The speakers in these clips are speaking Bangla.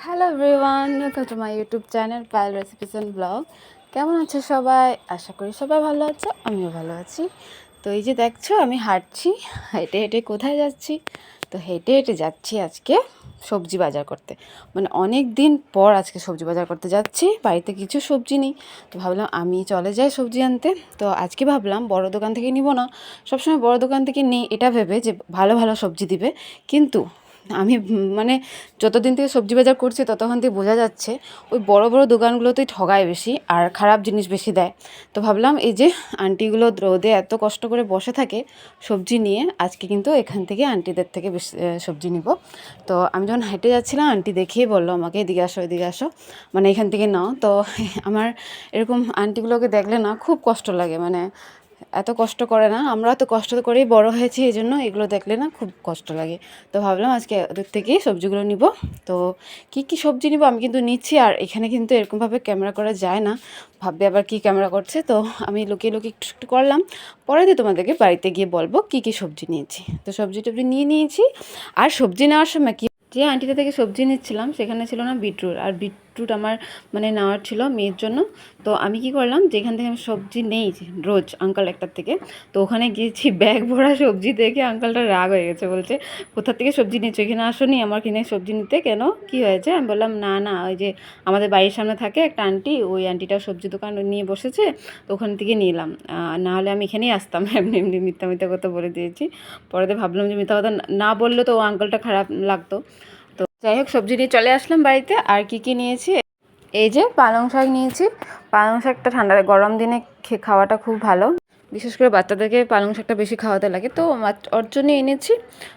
Hello everyone, welcome to my YouTube channel Payel recipes and blog. কেমন আছে সবাই? আশা করি সবাই ভালো আছে, আমিও ভালো আছি। তো এই যে দেখছো আমি হাঁটছি, হেঁটে হেঁটে কোথায় যাচ্ছি? তো হেঁটে হেঁটে যাচ্ছি আজকে সবজি বাজার করতে। মানে অনেক দিন পর আজকে সবজি বাজার করতে যাচ্ছি, বাড়িতে কিছু সবজি নেই। তো ভাবলাম আমি চলে যাই সবজি আনতে। তো আজকে ভাবলাম বড় দোকান থেকে নিব না, সবসময় বড় দোকান থেকে নিই এটা ভেবে যে ভালো ভালো সবজি দিবে। কিন্তু আমি মানে যতদিন থেকে সবজি বাজার করছি ততক্ষণ থেকে বোঝা যাচ্ছে ওই বড় বড় দোকানগুলোতেই ঠগায় বেশি আর খারাপ জিনিস বেশি দেয়। তো ভাবলাম এই যে আন্টিগুলো রোদে এত কষ্ট করে বসে থাকে সবজি নিয়ে, আজকে কিন্তু এখান থেকে আন্টিদের থেকে বেশি সবজি নিব। তো আমি যখন হেঁটে যাচ্ছিলাম আন্টি দেখিয়ে বললো আমাকে এদিকে আসো এদিকে আসো, মানে এখান থেকে নাও। তো আমার এরকম আন্টিগুলোকে দেখলে না খুব কষ্ট লাগে, মানে এত কষ্ট করে না, আমরা তো কষ্ট করেই বড় হয়েছি, এই জন্য এগুলো দেখলে না খুব কষ্ট লাগে। তো ভাবলাম আজকে ওদের থেকেই সবজিগুলো নিব। তো কী কী সবজি নিব আমি কিন্তু নিচ্ছি, আর এখানে কিন্তু এরকমভাবে ক্যামেরা করা যায় না, ভাববে আবার কী ক্যামেরা করছে। তো আমি লুকিয়ে লুকিয়ে একটু একটু করলাম, পরে দিয়ে তোমাদেরকে বাড়িতে গিয়ে বলবো কী কী সবজি নিয়েছি। তো সবজি টবজি নিয়ে নিয়েছি। আর সবজি নেওয়ার সময় কি, যে আন্টিটা থেকে সবজি নিচ্ছিলাম সেখানে ছিল না বিটরুট, আর বিটরুট আমার মানে নেওয়ার ছিল মেয়ের জন্য। তো আমি কি করলাম, যেখান থেকে আমি সবজি নেই রোজ আঙ্কাল একটার থেকে, তো ওখানে গিয়েছি, ব্যাগ ভরা সবজি দেখে আঙ্কালটা রাগ হয়ে গেছে, বলছে কোথা থেকে সবজি নিচ্ছ, এখানে আসোনি আমার কিনে সবজি নিতে, কেন কী হয়েছে? আমি বললাম না না, ওই যে আমাদের বাড়ির সামনে থাকে একটা আন্টি, ওই আন্টিটা সবজি দোকান নিয়ে বসেছে, তো ওখান থেকে নিলাম, না হলে আমি এখানেই আসতাম। এমনি এমনি মিথ্যা মিথ্যা কথা বলে দিয়েছি। পরে ভাবলাম যে মিথ্যা কথা না বললে তো ও আঙ্কালটা খারাপ লাগতো। তো যাই হোক সবজি নিয়ে চলে আসলাম বাড়িতে। আর কি কি নিয়েছি, এই যে পালং শাক নিয়েছি। পালং শাকটা ঠান্ডা গরম দিনে খাওয়াটা খুব ভালো, বিশেষ করে বাচ্চাদেরকে পালং শাকটা বেশি খাওয়াতে লাগে, তো ওর জন্য এনেছি।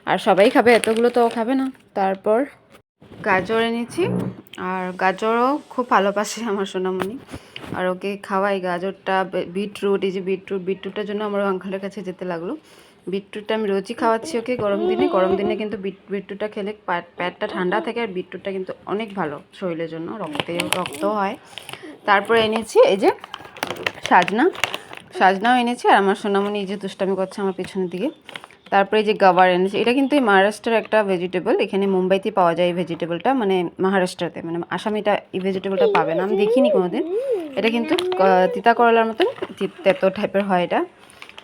আর সবাই খাবে, এতগুলো তো ও খাবে না। তারপর গাজর এনেছি, আর গাজরও খুব ভালোবাসে আমার সোনামণি, আর ওকে খাওয়াই গাজরটা। বিটরুট, এই যে বিটরুটটার জন্য আমার আঙ্কেলের কাছে যেতে লাগলো। বিটরুটটা আমি রোজই খাওয়াচ্ছি ওকে গরম দিনে কিন্তু বিটরুটটা খেলে পেটটা ঠান্ডা থাকে, আর বিটরুটটা কিন্তু অনেক ভালো শরীরের জন্য, রক্তও হয়। তারপরে এনেছি এই যে সাজনাও এনেছি, আর আমার সোনামণি এই যে দুষ্টামি করছে আমার পিছনের দিকে। তারপরে এই যে গাওয়ার এনেছি, এটা কিন্তু এই মহারাষ্ট্রের একটা ভেজিটেবল, এখানে মুম্বাইতে পাওয়া যায় এই ভেজিটেবলটা, মানে মহারাষ্ট্রতে, মানে আসামিটা এই ভেজিটেবলটা পাবে না, আমি দেখিনি কোনোদিন। এটা কিন্তু তিতা করলার মতন তেতো টাইপের হয় এটা,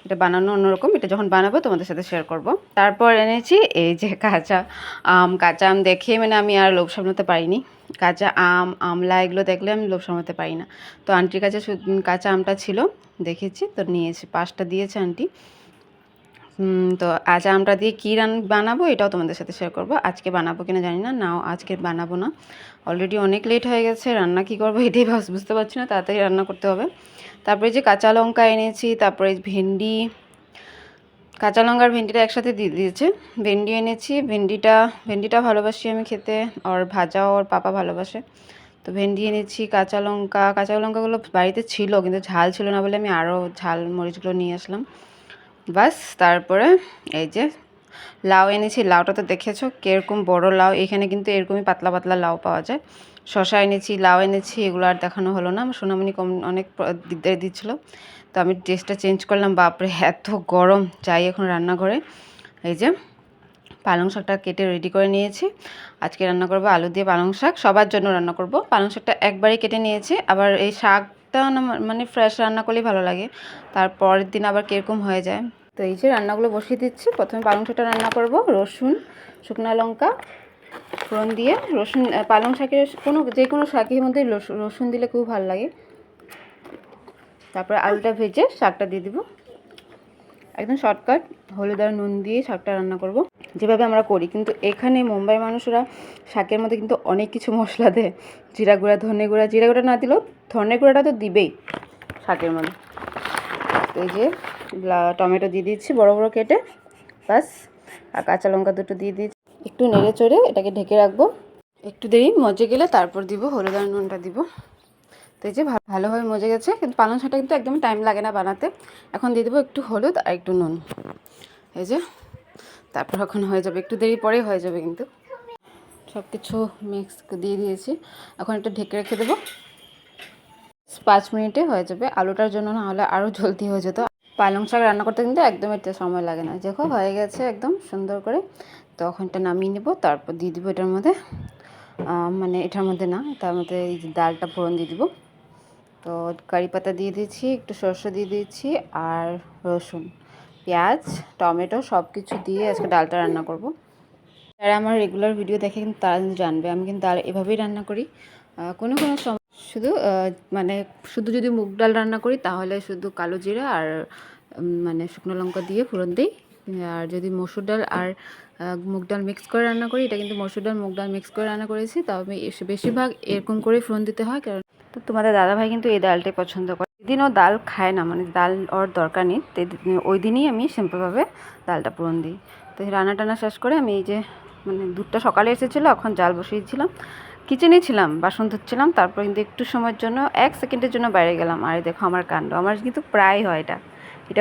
এটা বানানো অন্যরকম, এটা যখন বানাবো তোমাদের সাথে শেয়ার করব। তারপর এনেছি এই যে কাঁচা আম দেখে মানে আমি আর লোভ সামলাতে পারিনি। কাঁচা আম, আমলা এগুলো দেখলে আমি লোভ সামলাতে পারি না। তো আন্টির কাছে কাঁচা আমটা ছিল, দেখেছি তো নিয়েছি, 5টা দিয়েছে আন্টি। তো আজ আমটা দিয়ে কী বানাবো এটাও তোমাদের সাথে শেয়ার করব। আজকে বানাবো কিনা জানি না, নাও আজকে বানাবো না, অলরেডি অনেক লেট হয়ে গেছে, রান্না কী করবো এটাই বুঝতে পারছি না, তাড়াতাড়ি রান্না করতে হবে। তারপরে যে কাঁচা লঙ্কা এনেছি, তারপরে ভেন্ডি, কাঁচা লঙ্কার ভেন্ডিটা একসাথে দিয়ে দিয়েছে। ভেন্ডি এনেছি, ভেন্ডিটা ভালোবাসি আমি খেতে, আর ভাজাও ওর পাপা ভালোবাসে। তো ভেন্ডি এনেছি, কাঁচা লঙ্কাগুলো বাড়িতে ছিল কিন্তু ঝাল ছিল না বলে আমি আরও ঝাল মরিচগুলো নিয়ে আসলাম, বাস। তারপরে এই যে লাউ এনেছি, লাউটা তো দেখেছো কীরকম বড় লাউ, এখানে কিন্তু এরকমই পাতলা পাতলা লাউ পাওয়া যায়। শশা এনেছি, লাউ এনেছি, এগুলো আর দেখানো হলো না, আমার সোনামণি অনেক দিকদারি দিচ্ছিলো, তো আমি টেস্টটা চেঞ্জ করলাম। বাপরে এত গরম, যাই এখন রান্নাঘরে। এই যে পালং শাকটা কেটে রেডি করে নিয়েছি, আজকে রান্না করব আলু দিয়ে পালং শাক, সবার জন্য রান্না করব। পালং শাকটা একবারই কেটে নিয়েছি, আবার এই শাকটা মানে ফ্রেশ রান্না করলেই ভালো লাগে, তারপরের দিন আবার কীরকম হয়ে যায়। তো এই যে রান্নাগুলো বসিয়ে দিচ্ছি, প্রথমে পালং শাকটা রান্না করব, রসুন, শুকনো লঙ্কা ফোড়ন দিয়ে, রসুন পালং শাকের যে কোনো শাকের মধ্যে রসুন দিলে খুব ভালো লাগে। তারপরে আলুটা ভেজে শাকটা দিয়ে দিব, একদম শর্টকাট, হলুদ আর নুন দিয়ে শাকটা রান্না করব যেভাবে আমরা করি। কিন্তু এখানে মুম্বাই মানুষরা শাকের মধ্যে কিন্তু অনেক কিছু মশলা দেয়, জিরা গুঁড়া, ধনে গুঁড়া, জিরা গুঁড়া না দিলেও ধনে গুঁড়াটা তো দিবেই শাকের মধ্যে। এই যে টমেটো দিয়ে দিচ্ছি বড় বড় কেটে, বাস। আর কাঁচা লঙ্কা দুটো দিয়ে দিচ্ছি, একটু নেড়ে চড়ে এটাকে ঢেকে রাখবো, একটু দেরি মজে গেলে তারপর দিব হলুদ আর নুনটা দিব। তো এই যে ভালোভাবে মজে গেছে, কিন্তু পালং শাকটা কিন্তু একদমই টাইম লাগে না বানাতে। এখন দিয়ে দেবো একটু হলুদ আর একটু নুন, এই যে তারপর এখন হয়ে যাবে, একটু দেরি পরেই হয়ে যাবে, কিন্তু সব কিছু মিক্স দিয়ে দিয়েছি। এখন একটু ঢেকে রেখে দেবো, 5 মিনিটে হয়ে যাবে। আলুটার জন্য না হলে আরও জলদি হয়ে যেত। পালং শাক রান্না করতে কিন্তু একদম একটা সময় লাগে না, দেখো হয়ে গেছে একদম সুন্দর করে। তখন এটা নামিয়ে নেব, তারপর দিয়ে দিব এটার মধ্যে মানে এটার মধ্যে না, তার মধ্যে এই যে ডালটা ফোড়ন দিয়ে দিব। তো কারি পাতা দিয়ে দিয়েছি, একটু সরষে দিয়ে দিয়েছি, আর রসুন, পেঁয়াজ, টমেটো সব কিছু দিয়ে আজকে ডালটা রান্না করব। যারা আমার রেগুলার ভিডিও দেখে কিন্তু তারা কিন্তু জানবে আমি কিন্তু ডাল এভাবেই রান্না করি। কোনো সময় শুধু মানে শুধু যদি মুগ ডাল রান্না করি তাহলে শুধু কালো জিরা আর মানে শুকনো লঙ্কা দিয়ে ফোড়ন দিই। আর যদি মসুর ডাল আর মুগ ডাল মিক্স করে রান্না করি, এটা কিন্তু মসুর ডাল মুগ ডাল মিক্স করে রান্না করেছি, তবে বেশিরভাগ এরকম করে ফোড়ন দিতে হয়। কারণ তো তোমাদের দাদাভাই কিন্তু এই ডালটাই পছন্দ করে। যেদিন ও ডাল খায় না, মানে ডাল ওর দরকার নেই, ওই দিনই আমি সিম্পলভাবে ডালটা ফোড়ন দিই। তো রান্না টান্না শেষ করে আমি এই যে মানে দুধটা সকালে এসেছিলো, এখন জাল বসিয়েছিলাম, কিচেনেই ছিলাম, বাসন ধুচ্ছিলাম, তারপর কিন্তু একটু সময়ের জন্য 1 সেকেন্ডের জন্য বাইরে গেলাম। আর দেখো আমার কাণ্ড, আমার কিন্তু প্রায় হয় এটা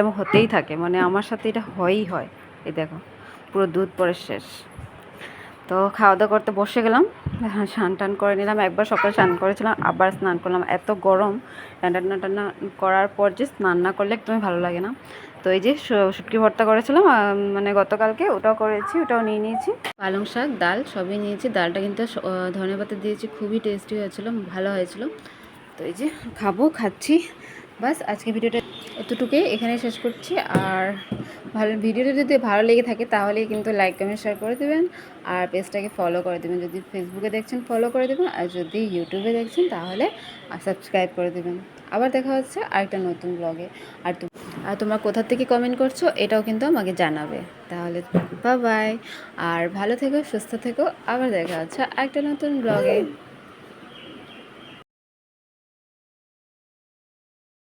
আমার হতেই থাকে, মানে আমার সাথে এটা হয়ই হয়। এই দেখো পুরো দুধ পরে শেষ। তো খাওয়া দাওয়া করতে বসে গেলাম, স্নান টান করে নিলাম, একবার সকালে স্নান করেছিলাম, আবার স্নান করলাম। এত গরম, রান্না টান্না করার পর যে স্নান না করলে একদমই ভালো লাগে না। তো এই যে শুটকি ভর্তা করেছিলাম মানে গতকালকে, ওটাও করেছি, ওটাও নিয়ে নিয়েছি। পালং শাক, ডাল সবই নিয়েছি। ডালটা কিন্তু ধনেপাতা দিয়েছি, খুবই টেস্টি হয়েছিল, ভালো হয়েছিল। তো এই যে খাচ্ছি। বাস আজকে ভিডিওটা এতটুকুই, এখানে শেষ করছি। আর ভিডিওটা যদি ভালো লেগে থাকে তাহলে কিন্তু লাইক কমেন্ট শেয়ার করে দেবেন, আর পেজটাকে ফলো করে দেবেন। যদি ফেসবুকে দেখছেন ফলো করে দেবেন, আর যদি ইউটিউবে দেখছেন তাহলে সাবস্ক্রাইব করে দেবেন। আবার দেখা হচ্ছে আরেকটা নতুন ব্লগে। আর তোমরা কোথা থেকে কমেন্ট করছো এটাও কিন্তু আমাকে জানাবে। তাহলে বাই বাই, আর ভালো থেকো, সুস্থ থেকো, আবার দেখা হচ্ছে আরেকটা নতুন ব্লগে।